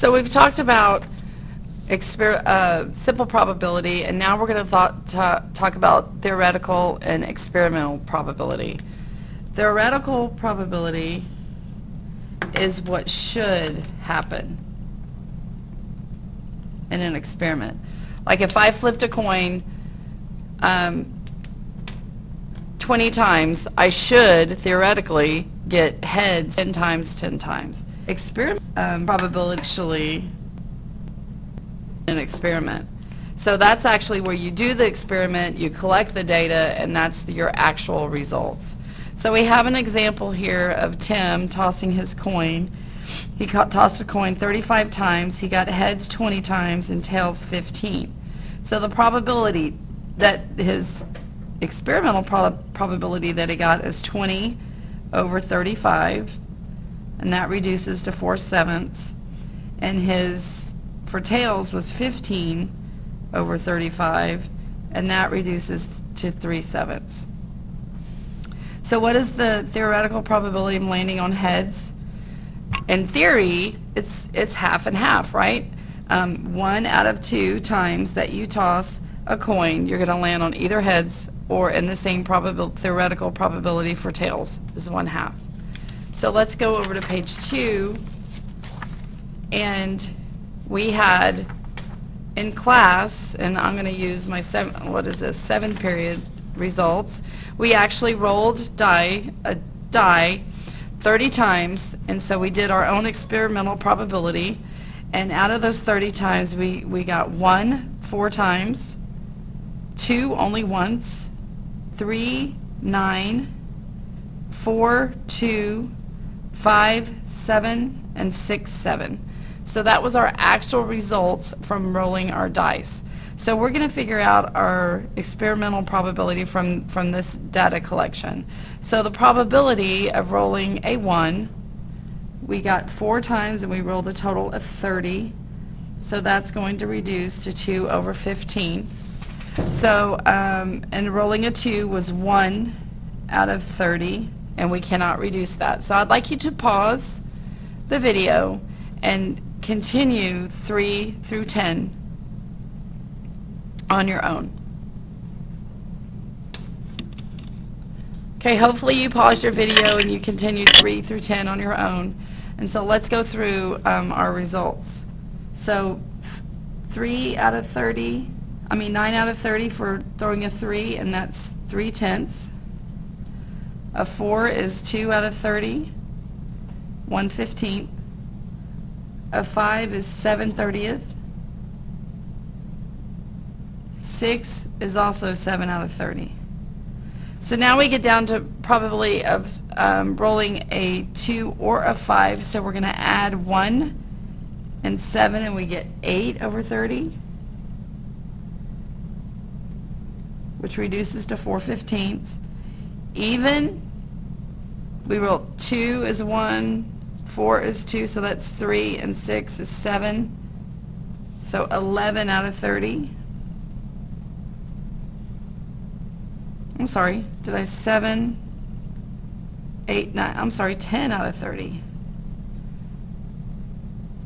So we've talked about simple probability, and now we're going to talk about theoretical and experimental probability. Theoretical probability is what should happen in an experiment. Like if I flipped a coin 20 times, I should theoretically get heads 10 times, 10 times. Experiment probability actually an experiment. So that's actually where you do the experiment, you collect the data, and that's your actual results. So we have an example here of Tim tossing his coin. He tossed a coin 35 times, he got heads 20 times and tails 15. So the probability that his experimental probability that he got is 20 over 35, and that reduces to 4/7, and his for tails was 15 over 35, and that reduces to 3/7. So what is the theoretical probability of landing on heads? In theory, it's half and half, right? 1 out of 2 times that you toss a coin, you're going to land on either heads or in the same theoretical probability for tails is 1/2. So let's go over to page 2, and we had in class, and I'm going to use my seventh period results. We actually rolled a die 30 times, and so we did our own experimental probability, and out of those 30 times we got 1 4 times, 2 only once, 3 9, 4 2, 5 7, and 6 7. So that was our actual results from rolling our dice. So we're going to figure out our experimental probability from this data collection. So the probability of rolling a 1, we got 4 times and we rolled a total of 30. So that's going to reduce to 2 over 15. So, and rolling a 2 was 1 out of 30, and we cannot reduce that. So I'd like you to pause the video and continue 3 through 10 on your own. Okay, hopefully you paused your video and you continued 3 through 10 on your own. And so let's go through our results. So 9 out of 30 for throwing a 3, and that's 3/10. A 4 is 2 out of 30, 1/15. A 5 is 7/30. 6 is also 7 out of 30. So now we get down to probability of rolling a 2 or a 5, so we're going to add 1 and 7, and we get 8 over 30, which reduces to 4/15. Even, we roll 2 is 1, 4 is 2, so that's 3, and 6 is 7, so 11 out of 30. I'm sorry, did I 7, 8, 9, I'm sorry, 10 out of 30.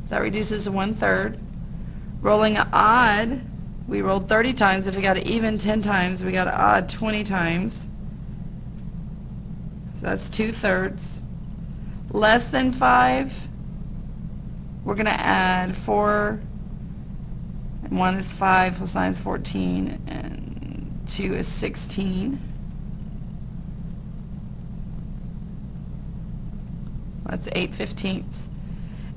That reduces to 1/3. Rolling an odd, we rolled 30 times. If we got an even 10 times, we got an odd 20 times. So that's 2/3. Less than 5, we're going to add 4, and 1 is 5, plus 9 is 14, and 2 is 16. That's 8/15.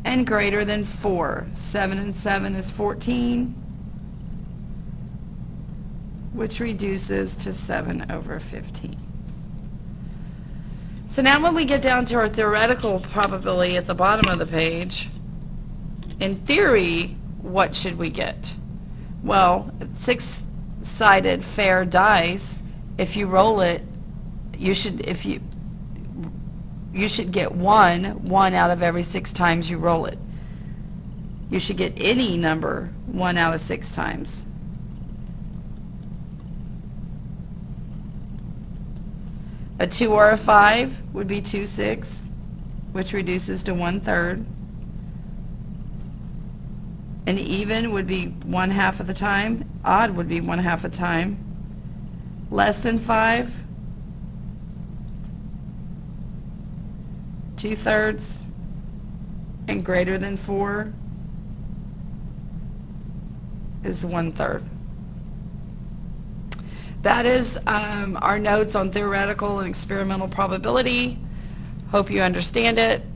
And greater than 4. 7 and 7 is 14, which reduces to 7 over 15. So now when we get down to our theoretical probability at the bottom of the page, in theory, what should we get? Well, 6-sided fair dice, if you roll it, you should get 1 out of every 6 times you roll it. You should get any number 1 out of 6 times. A 2 or a 5 would be 2/6, which reduces to 1/3. And even would be 1/2 of the time. Odd would be 1/2 of the time. Less than 5, 2/3, and greater than 4 is 1/3. That is our notes on theoretical and experimental probability. Hope you understand it.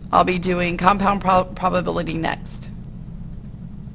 I'll be doing compound probability next.